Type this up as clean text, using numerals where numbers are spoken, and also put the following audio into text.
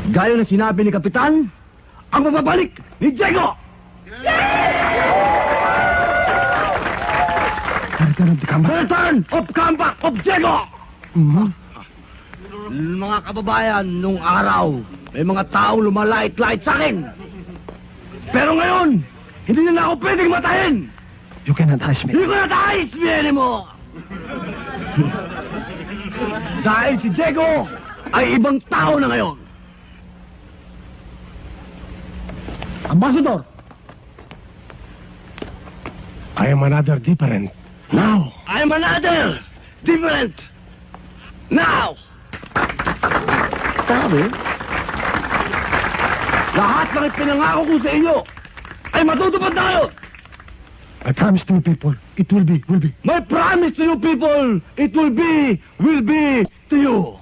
Gaya na sinabi ni Kapitan, ang mababalik ni Diego! Return of comeback of Diego! Mga kababayan, nung araw, may mga taong lumalait-lait sa akin. Pero ngayon, hindi na ako pwedeng matahin! You cannot touch me. Hindi ko na tayo, Smiere mo! Dahil si Diego ay ibang tao na ngayon. Ambassador! I am another different. Now! I'm another different now! Sabi? Lahat ng ipinangako ko sa inyo ay matutupad na kayo! I promise to you people, it will be. My promise to you people, it will be to you!